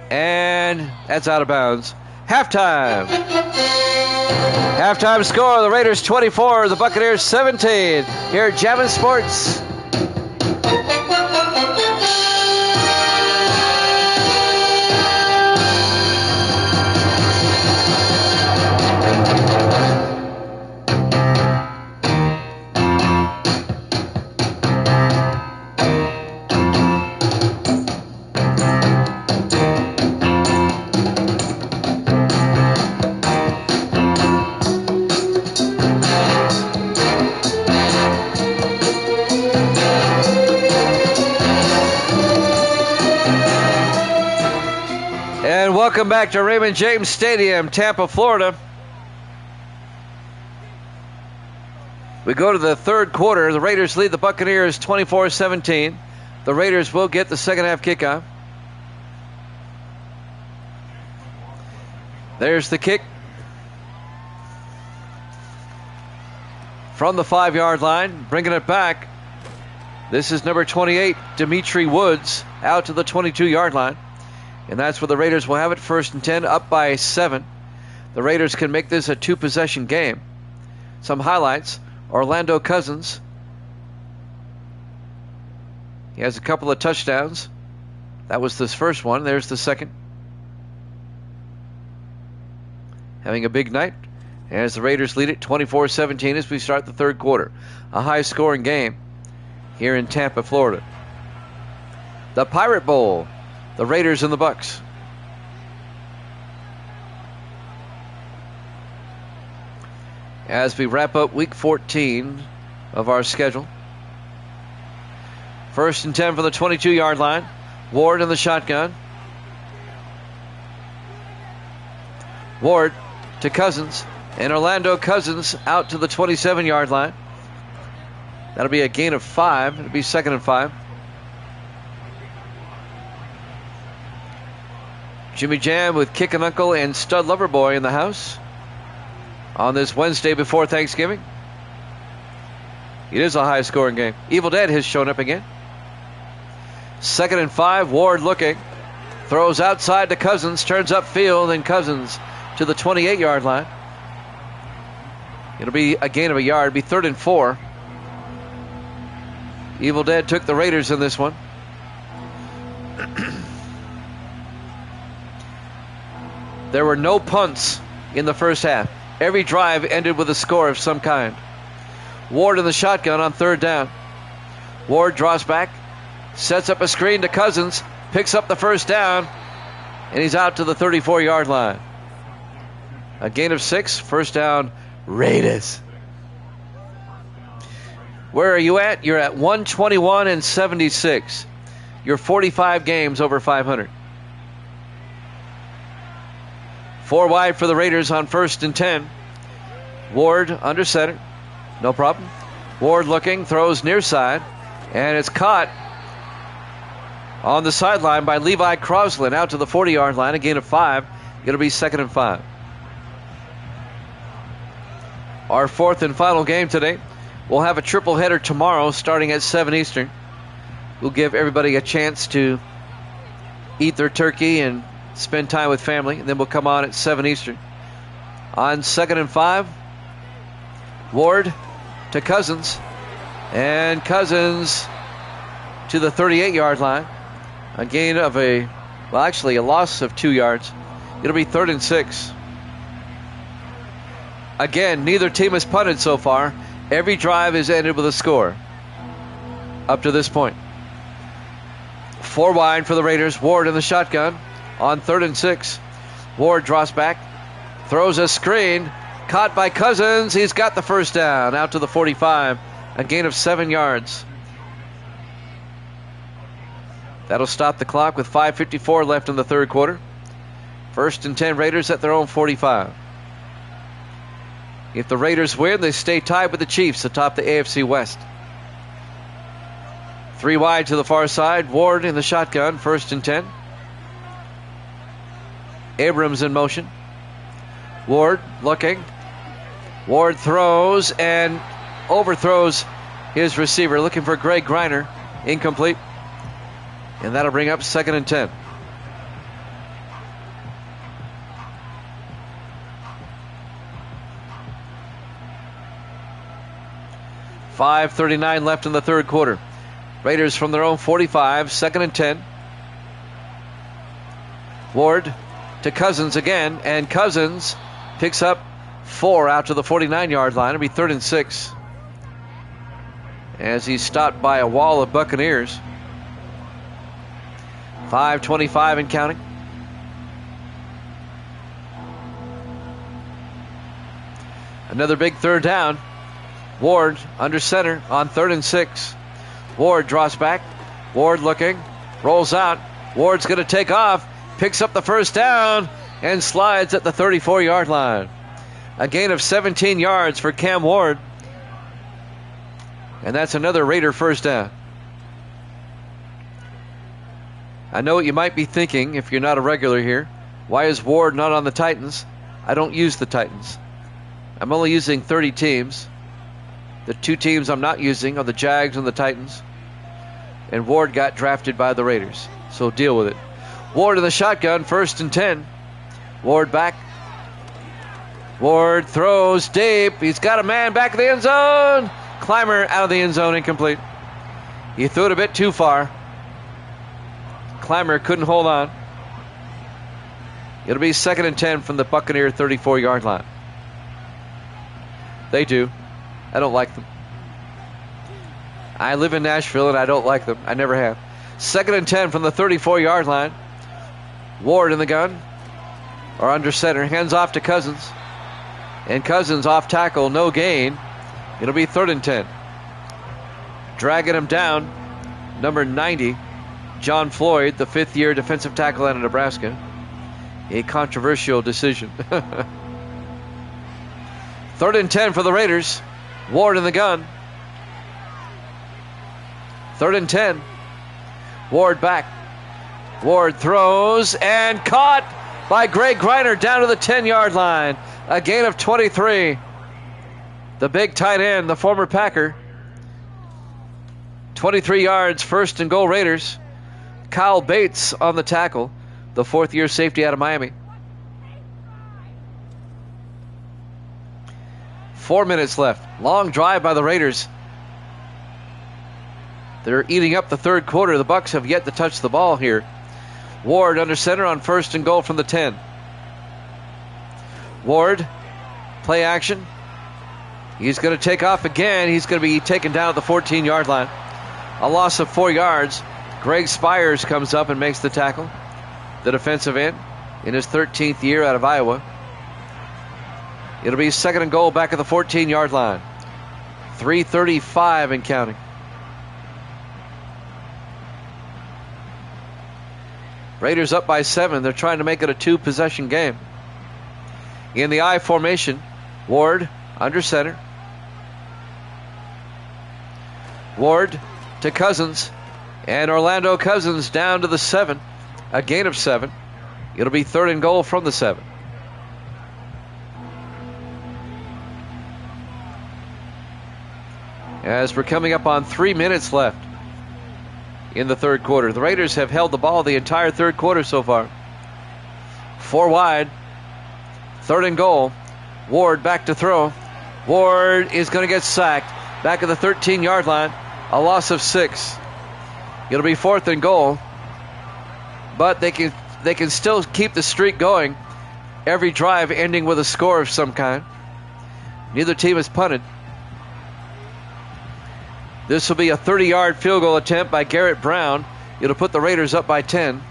And that's out of bounds. Halftime. Halftime score. The Raiders 24, the Buccaneers 17. Here at Jammin' Sports. Welcome back to Raymond James Stadium, Tampa, Florida. We go to the third quarter. The Raiders lead the Buccaneers 24-17. The Raiders will get the second half kickoff. There's the kick from the 5-yard line, bringing it back. This is number 28, Dimitri Woods, out to the 22-yard line. And that's where the Raiders will have it, 1st and 10, up by 7. The Raiders can make this a 2-possession game. Some highlights. Orlando Cousins. He has a couple of touchdowns. That was this first one. There's the second. Having a big night as the Raiders lead it 24-17 as we start the third quarter. A high-scoring game here in Tampa, Florida. The Pirate Bowl. The Raiders and the Bucs. As we wrap up week 14 of our schedule. 1st and 10 from the 22-yard line. Ward in the shotgun. Ward to Cousins. And Orlando Cousins out to the 27-yard line. That'll be a gain of 5. It'll be 2nd and 5. Jimmy Jam with Kickin' Uncle and Stud Lover Boy in the house on this Wednesday before Thanksgiving. It is a high-scoring game. Evil Dead has shown up again. 2nd and 5. Ward looking. Throws outside to Cousins. Turns upfield, and Cousins to the 28-yard line. It'll be a gain of a yard. It'll be 3rd and 4. Evil Dead took the Raiders in this one. There were no punts in the first half. Every drive ended with a score of some kind. Ward in the shotgun on 3rd down. Ward draws back, sets up a screen to Cousins, picks up the 1st down, and he's out to the 34-yard line. A gain of 6, 1st down, Raiders. Where are you at? You're at 121 and 76. You're 45 games over 500. 4 wide for the Raiders on 1st and 10. Ward under center. No problem. Ward looking, throws near side, and it's caught on the sideline by Levi Crosland out to the 40-yard line. A gain of 5. It'll be 2nd and 5. Our 4th and final game today. We'll have a triple header tomorrow starting at 7 Eastern. We'll give everybody a chance to eat their turkey and spend time with family, and then we'll come on at 7 Eastern. On 2nd and 5, Ward to Cousins, and Cousins to the 38-yard line. A gain of a loss of 2 yards. It'll be 3rd and 6. Again, neither team has punted so far. Every drive has ended with a score up to this point. 4 wide for the Raiders. Ward in the shotgun on 3rd and 6. Ward draws back, throws a screen, caught by Cousins. He's got the 1st down out to the 45. A gain of 7 yards. That'll stop the clock with 5:54 left in the 3rd quarter. 1st and 10 Raiders at their own 45. If the Raiders win, they stay tied with the Chiefs atop the AFC West. 3 wide to the far side. Ward in the shotgun, 1st and 10. Abrams in motion. Ward looking. Ward throws and overthrows his receiver, looking for Greg Griner. Incomplete. And that'll bring up 2nd and 10. .5:39 left in the 3rd quarter. Raiders from their own 45, 2nd and 10. Ward to Cousins again, and Cousins picks up 4 out to the 49-yard line. It'll be 3rd and 6 as he's stopped by a wall of Buccaneers. 5:25 and counting. Another big 3rd down. Ward under center on 3rd and 6. Ward draws back. Ward looking. Rolls out. Ward's going to take off. Picks up the 1st down and slides at the 34-yard line. A gain of 17 yards for Cam Ward. And that's another Raider 1st down. I know what you might be thinking if you're not a regular here. Why is Ward not on the Titans? I don't use the Titans. I'm only using 30 teams. The 2 teams I'm not using are the Jags and the Titans. And Ward got drafted by the Raiders. So deal with it. Ward in the shotgun, 1st and 10. Ward back. Ward throws deep. He's got a man back in the end zone. Clymer out of the end zone, incomplete. He threw it a bit too far. Clymer couldn't hold on. It'll be 2nd and 10 from the Buccaneer 34-yard line. They do. I don't like them. I live in Nashville and I don't like them. I never have. 2nd and 10 from the 34-yard line. Ward in the gun, or under center, hands off to Cousins. And Cousins off tackle, no gain. It'll be 3rd and 10. Dragging him down, number 90, John Floyd, the 5th-year defensive tackle out of Nebraska. A controversial decision. 3rd and 10 for the Raiders. Ward in the gun. 3rd and 10. Ward back. Ward throws and caught by Greg Griner down to the 10-yard line. A gain of 23. The big tight end, the former Packer. 23 yards, 1st and goal Raiders. Kyle Bates on the tackle, the 4th-year safety out of Miami. 4 minutes left. Long drive by the Raiders. They're eating up the 3rd quarter. The Bucs have yet to touch the ball here. Ward under center on 1st and goal from the 10. Ward, play action. He's going to take off again. He's going to be taken down at the 14-yard line. A loss of 4 yards. Greg Spires comes up and makes the tackle. The defensive end in his 13th year out of Iowa. It'll be 2nd and goal back at the 14-yard line. 3:35 and counting. Raiders up by 7. They're trying to make it a 2-possession game. In the I formation, Ward under center. Ward to Cousins. And Orlando Cousins down to the 7. A gain of 7. It'll be 3rd and goal from the 7. As we're coming up on 3 minutes left in the 3rd quarter. The Raiders have held the ball the entire 3rd quarter so far. 4 wide. 3rd and goal. Ward back to throw. Ward is going to get sacked. Back at the 13-yard line. A loss of 6. It'll be 4th and goal. But they can still keep the streak going. Every drive ending with a score of some kind. Neither team has punted. This will be a 30-yard field goal attempt by Garrett Brown. It'll put the Raiders up by 10.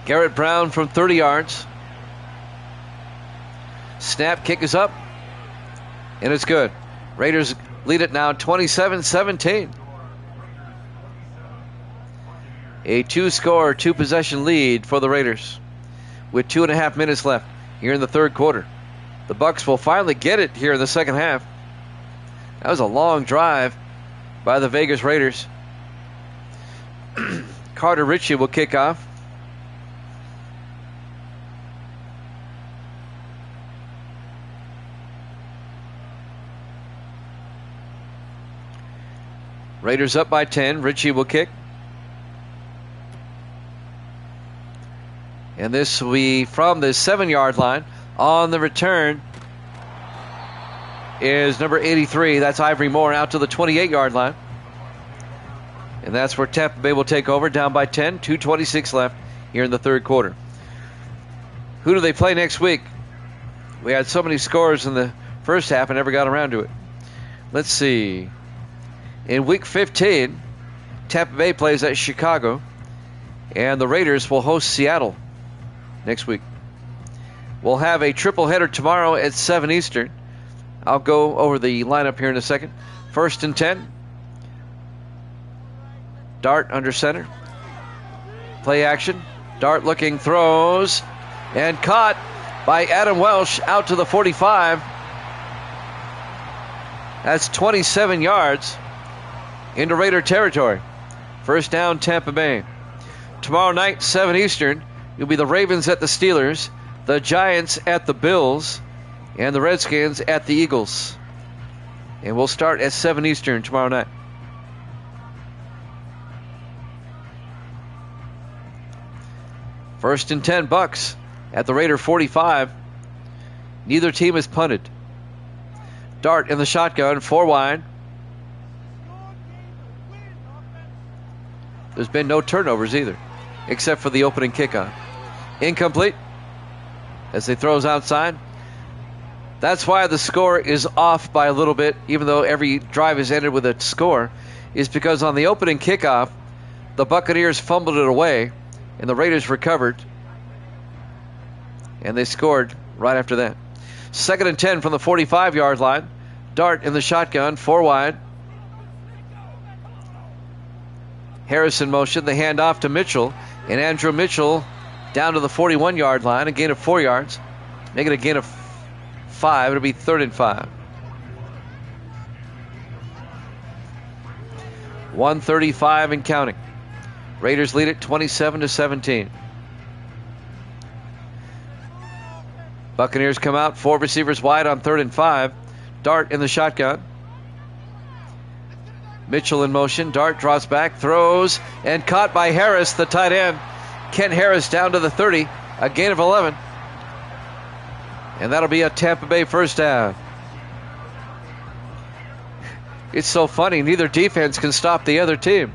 Garrett Brown from 30 yards. Snap, kick is up. And it's good. Raiders lead it now 27-17. A 2-score, 2-possession lead for the Raiders, with 2.5 minutes left here in the 3rd quarter. The Bucs will finally get it here in the 2nd half. That was a long drive by the Vegas Raiders. Carter Ritchie will kick off. Raiders up by 10. Ritchie will kick. And this will be from the 7-yard line. On the return is number 83. That's Ivory Moore out to the 28-yard line. And that's where Tampa Bay will take over, down by 10. 2:26 left here in the 3rd quarter. Who do they play next week? We had so many scores in the first half and never got around to it. Let's see. In week 15, Tampa Bay plays at Chicago. And the Raiders will host Seattle next week. We'll have a triple header tomorrow at 7 Eastern. I'll go over the lineup here in a second. 1st and 10. Dart under center. Play action. Dart looking, throws, and caught by Adam Welsh out to the 45. That's 27 yards into Raider territory. 1st down, Tampa Bay. Tomorrow night, 7 Eastern, it'll be the Ravens at the Steelers, the Giants at the Bills, and the Redskins at the Eagles. And we'll start at 7 Eastern tomorrow night. First and 10 Bucs at the Raider 45. Neither team has punted. Dart in the shotgun, 4 wide. There's been no turnovers either, except for the opening kickoff. Incomplete as he throws outside. That's why the score is off by a little bit, even though every drive is ended with a score, is because on the opening kickoff, the Buccaneers fumbled it away, and the Raiders recovered, and they scored right after that. 2nd and 10 from the 45-yard line. Dart in the shotgun, 4 wide. Harris in motion. The handoff to Mitchell. And Andrew Mitchell down to the 41-yard line. A gain of 4 yards. Make it a gain of 5. It'll be 3rd and 5. 1:35 and counting. Raiders lead it 27-17. Buccaneers come out, 4 receivers wide on 3rd and 5. Dart in the shotgun. Mitchell in motion. Dart draws back, throws, and caught by Harris, the tight end. Kent Harris down to the 30, a gain of 11. And that'll be a Tampa Bay first down. It's so funny, neither defense can stop the other team.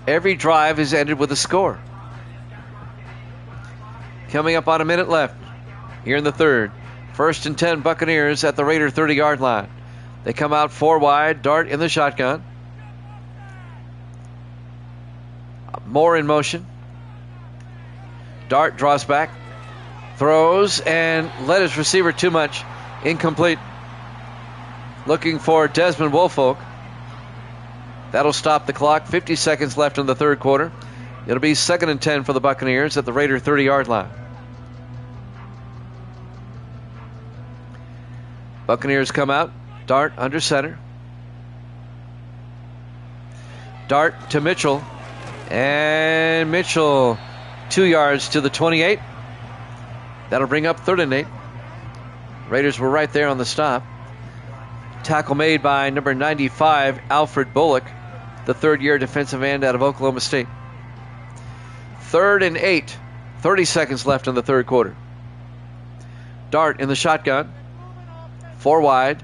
Every drive is ended with a score. Coming up on a minute left here in the third. 1st and 10 Buccaneers at the Raider 30-yard line. They come out 4 wide. Dart in the shotgun. Moore in motion. Dart draws back. Throws and led his receiver too much. Incomplete. Looking for Desmond Woolfolk. That'll stop the clock. 50 seconds left in the third quarter. It'll be 2nd and 10 for the Buccaneers at the Raider 30-yard line. Buccaneers come out. Dart under center. Dart to Mitchell. And Mitchell 2 yards to the 28. That'll bring up 3rd and 8. Raiders were right there on the stop. Tackle made by number 95, Alfred Bullock, the third-year defensive end out of Oklahoma State. 3rd and 8. 30 seconds left in the third quarter. Dart in the shotgun. 4 wide.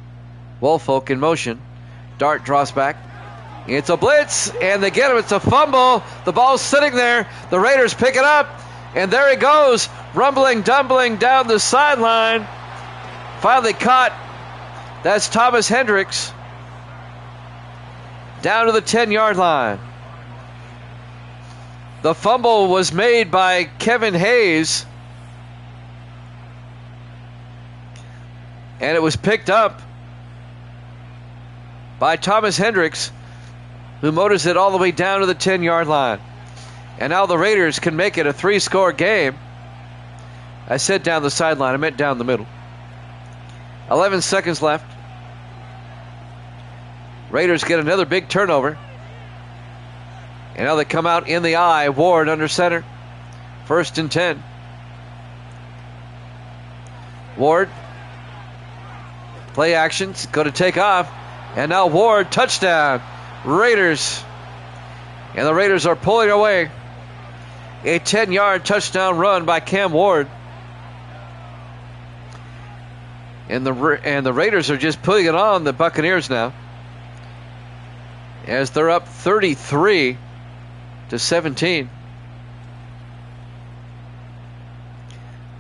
Woolfolk in motion. Dart draws back. It's a blitz, and they get him. It's a fumble. The ball's sitting there. The Raiders pick it up, and there he goes, rumbling, dumbling down the sideline. Finally caught. That's Thomas Hendricks. Down to the 10-yard line. The fumble was made by Kevin Hayes, and it was picked up by Thomas Hendricks, who motors it all the way down to the 10-yard line. And now the Raiders can make it a 3-score game. I said down the sideline, I meant down the middle. 11 seconds left. Raiders get another big turnover. And now they come out in the eye. Ward under center. 1st and 10. Ward. Play actions. Going to take off. And now Ward, touchdown. Raiders. And the Raiders are pulling away. A 10-yard touchdown run by Cam Ward. And the Raiders are just putting it on the Buccaneers now, as they're up 33-17.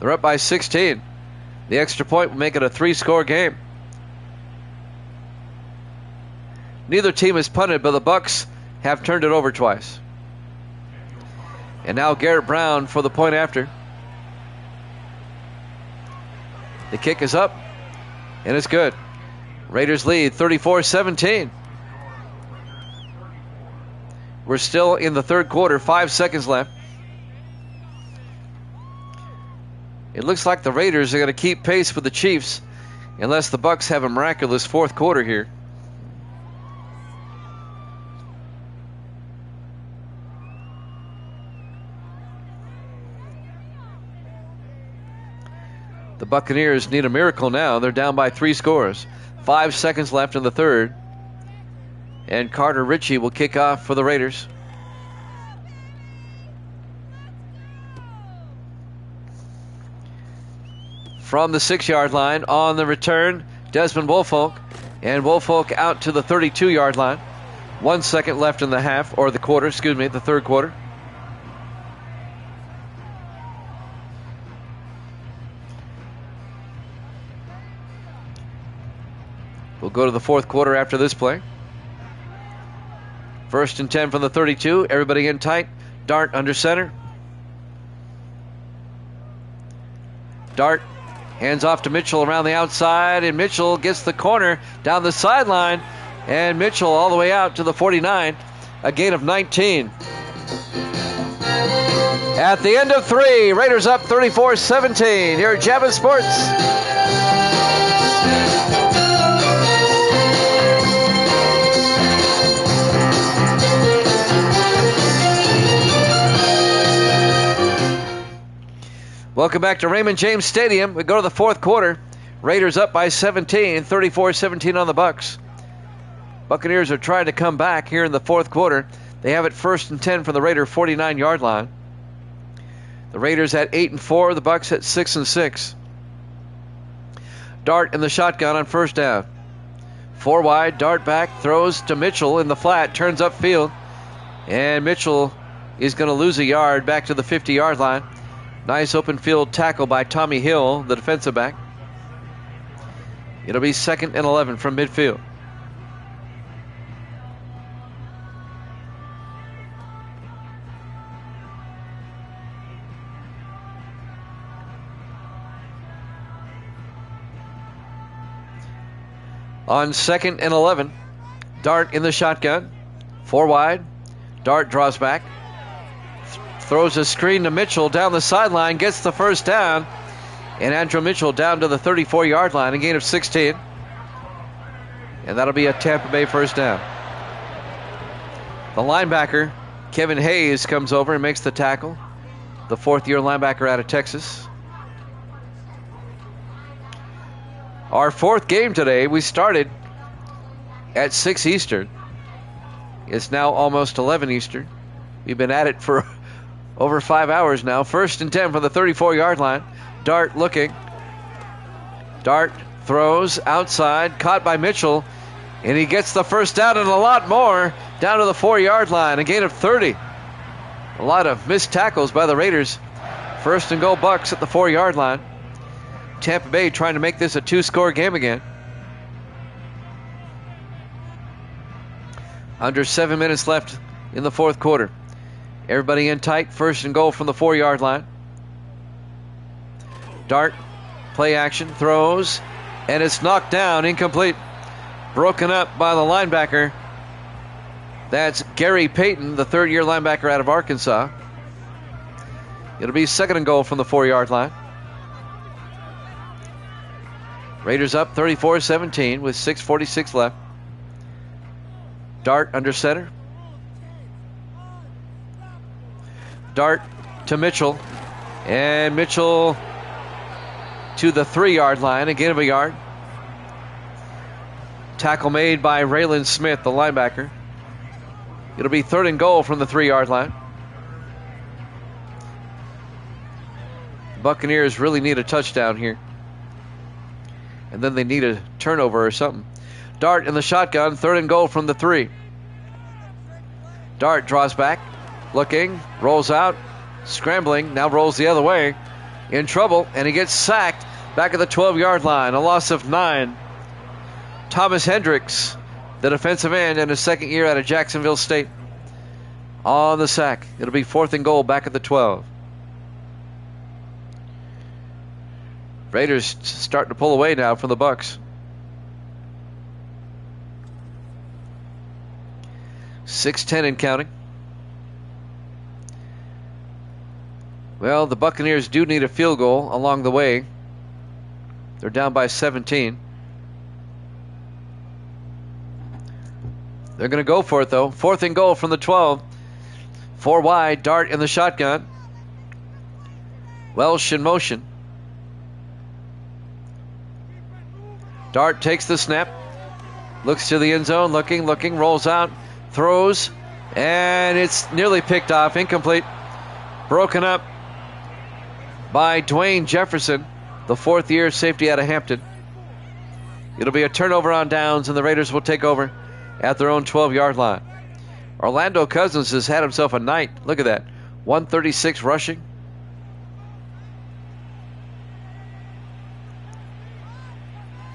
They're up by 16. The extra point will make it a 3-score game. Neither team has punted, but the Bucs have turned it over twice. And now Garrett Brown for the point after. The kick is up, and it's good. Raiders lead 34-17. We're still in the third quarter, 5 seconds left. It looks like the Raiders are going to keep pace with the Chiefs unless the Bucs have a miraculous fourth quarter here. The Buccaneers need a miracle now. They're down by 3 scores. 5 seconds left in the third. And Carter Ritchie will kick off for the Raiders. From the 6-yard line on the return, Desmond Woolfolk. And Woolfolk out to the 32-yard line. 1 second left in the half, or the quarter, excuse me, the third quarter. We'll go to the fourth quarter after this play. 1st and 10 from the 32. Everybody in tight. Dart under center. Dart hands off to Mitchell around the outside, and Mitchell gets the corner down the sideline, and Mitchell all the way out to the 49. a gain of 19. At the end of 3, Raiders up 34-17 here at Javits Sports. Welcome back to Raymond James Stadium. We go to the fourth quarter. Raiders up by 17, 34-17 on the Bucks. Buccaneers are trying to come back here in the fourth quarter. They have it 1st and 10 from the Raider 49-yard line. The Raiders at 8-4, the Bucks at 6-6. Dart in the shotgun on first down. 4 wide, Dart back, throws to Mitchell in the flat, turns upfield. And Mitchell is going to lose a yard back to the 50-yard line. Nice open field tackle by Tommy Hill, the defensive back. It'll be 2nd and 11 from midfield. On 2nd and 11, Dart in the shotgun. 4 wide. Dart draws back. Throws a screen to Mitchell down the sideline, gets the first down. And Andrew Mitchell down to the 34-yard line, a gain of 16. And that'll be a Tampa Bay first down. The linebacker, Kevin Hayes, comes over and makes the tackle. The 4th-year linebacker out of Texas. Our 4th game today, we started at 6 Eastern. It's now almost 11 Eastern. We've been at it for over 5 hours now. 1st and 10 from the 34-yard line. Dart looking. Dart throws outside, caught by Mitchell, and he gets the first down and a lot more down to the 4-yard line, a gain of 30. A lot of missed tackles by the Raiders. 1st and goal Bucks at the 4-yard line. Tampa Bay trying to make this a 2-score game again. Under 7 minutes left in the fourth quarter. Everybody in tight. 1st and goal from the 4-yard line. Dart, play action, throws, and it's knocked down, incomplete. Broken up by the linebacker. That's Gary Payton, the 3rd-year linebacker out of Arkansas. It'll be 2nd and goal from the 4-yard line. Raiders up 34-17 with 6:46 left. Dart under center. Dart to Mitchell. And Mitchell to the 3-yard line, a gain of a yard. Tackle made by Raylan Smith, the linebacker. It'll be 3rd and goal from the 3-yard line. Buccaneers really need a touchdown here. And then they need a turnover or something. Dart in the shotgun, 3rd and goal from the 3. Dart draws back, looking, rolls out, scrambling, now rolls the other way. In trouble, and he gets sacked back at the 12-yard line. A loss of 9. Thomas Hendricks, the defensive end in his 2nd year out of Jacksonville State, on the sack. It'll be 4th and goal back at the 12. Raiders starting to pull away now from the Bucks. 6:10 and counting. Well, the Buccaneers do need a field goal along the way. They're down by 17. They're going to go for it, though. 4th and goal from the 12. 4 wide, Dart in the shotgun. Welsh in motion. Dart takes the snap. Looks to the end zone, looking, rolls out, throws, and it's nearly picked off, incomplete. Broken up by Dwayne Jefferson, the 4th-year safety out of Hampton. It'll be a turnover on downs, and the Raiders will take over at their own 12-yard line. Orlando Cousins has had himself a night. Look at that. 136 rushing.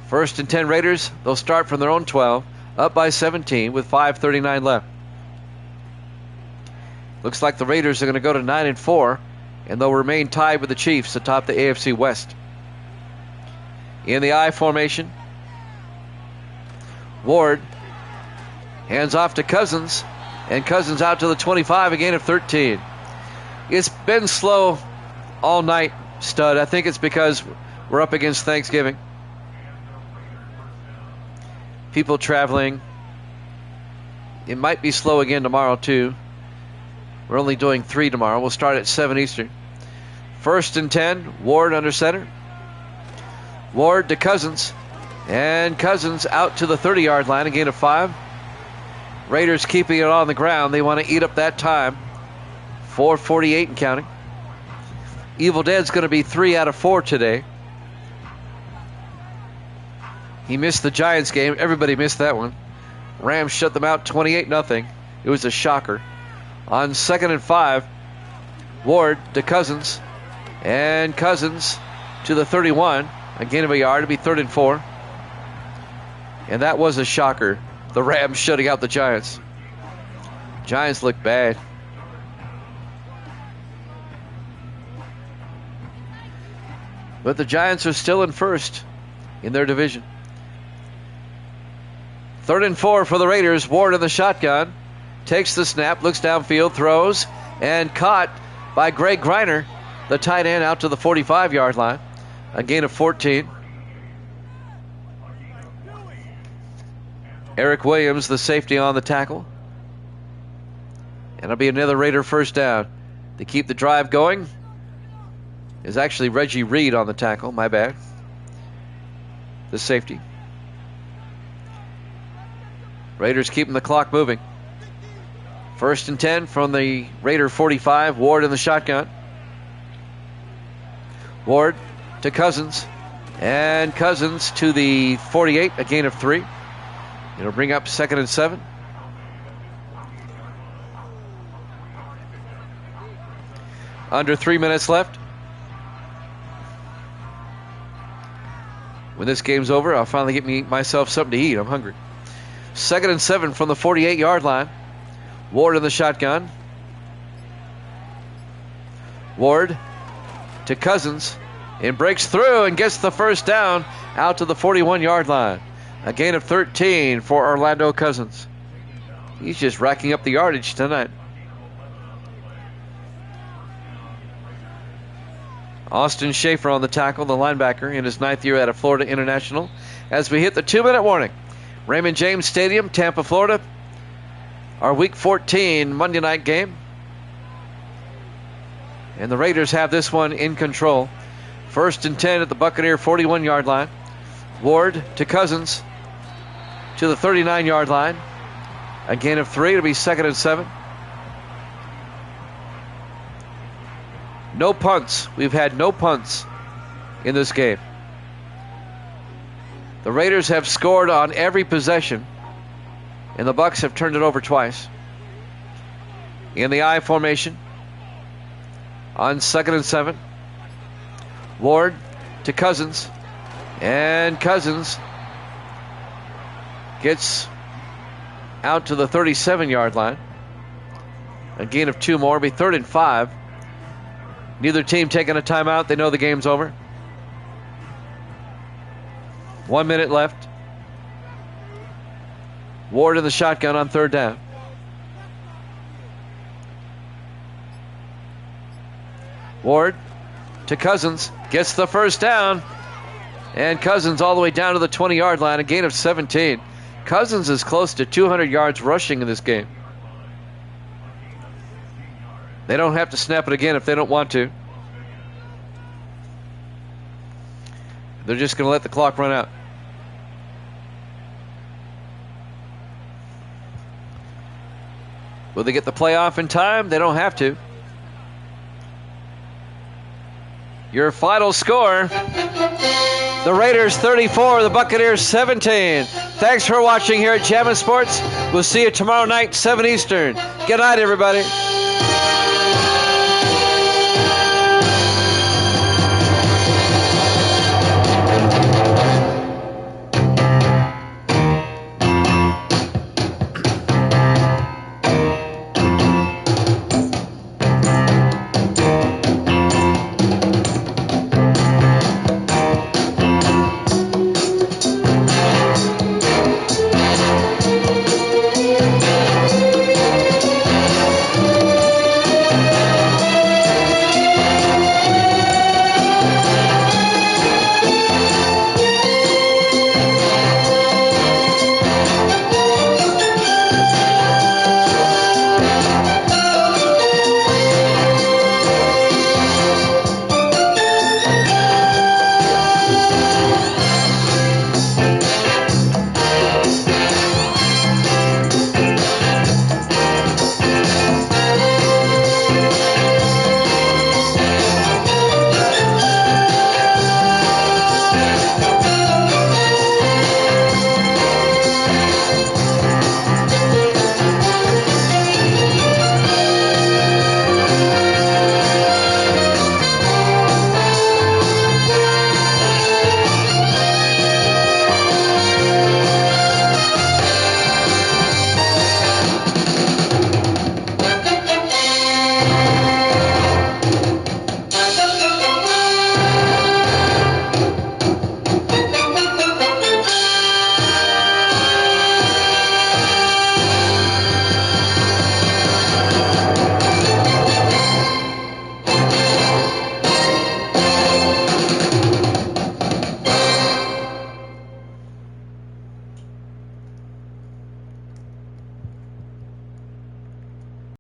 First and 10 Raiders. They'll start from their own 12, up by 17 with 5:39 left. Looks like the Raiders are going to go to 9-4, and they'll remain tied with the Chiefs atop the AFC West. In the I formation, Ward hands off to Cousins. And Cousins out to the 25, a gain of 13. It's been slow all night, Stud. I think it's because we're up against Thanksgiving. People traveling. It might be slow again tomorrow, too. We're only doing 3 tomorrow. We'll start at 7 Eastern. 1st and 10, Ward under center. Ward to Cousins. And Cousins out to the 30-yard line, a gain of 5. Raiders keeping it on the ground. They want to eat up that time. 4:48 and counting. Evil Dead's going to be 3 out of 4 today. He missed the Giants game. Everybody missed that one. Rams shut them out 28-0. It was a shocker. On 2nd and 5, Ward to Cousins. And Cousins to the 31. A gain of a yard. It'll be 3rd and 4. And that was a shocker. The Rams shutting out the Giants. Giants look bad. But the Giants are still in first in their division. 3rd and 4 for the Raiders. Ward in the shotgun. Takes the snap, looks downfield, throws, and caught by Greg Greiner, the tight end, out to the 45-yard line. A gain of 14. Eric Williams, the safety, on the tackle. And it'll be another Raider first down. To keep the drive going is actually Reggie Reed on the tackle. My bad. The safety. Raiders keeping the clock moving. 1st and 10 from the Raider 45. Ward in the shotgun. Ward to Cousins. And Cousins to the 48, a gain of 3. It'll bring up 2nd and 7. Under 3 minutes left. When this game's over, I'll finally get myself something to eat. I'm hungry. 2nd and 7 from the 48-yard line. Ward in the shotgun. Ward to Cousins. And breaks through and gets the first down out to the 41-yard line. A gain of 13 for Orlando Cousins. He's just racking up the yardage tonight. Austin Schaefer on the tackle, the linebacker, in his 9th year out of Florida International. As we hit the 2-minute warning. Raymond James Stadium, Tampa, Florida. Our Week 14 Monday night game. And the Raiders have this one in control. 1st and 10 at the Buccaneer 41-yard line. Ward to Cousins to the 39-yard line. A gain of 3. It'll be 2nd and 7. No punts. We've had no punts in this game. The Raiders have scored on every possession, and the Bucs have turned it over twice. In the I formation on 2nd and 7. Ward to Cousins. And Cousins gets out to the 37-yard line. A gain of 2 more. It'll be 3rd and 5. Neither team taking a timeout. They know the game's over. 1 minute left. Ward in the shotgun on 3rd down. Ward to Cousins. Gets the first down. And Cousins all the way down to the 20-yard line. A gain of 17. Cousins is close to 200 yards rushing in this game. They don't have to snap it again if they don't want to. They're just going to let the clock run out. Will they get the playoff in time? They don't have to. Your final score: the Raiders 34, the Buccaneers 17. Thanks for watching here at Jammin' Sports. We'll see you tomorrow night, 7 Eastern. Good night, everybody.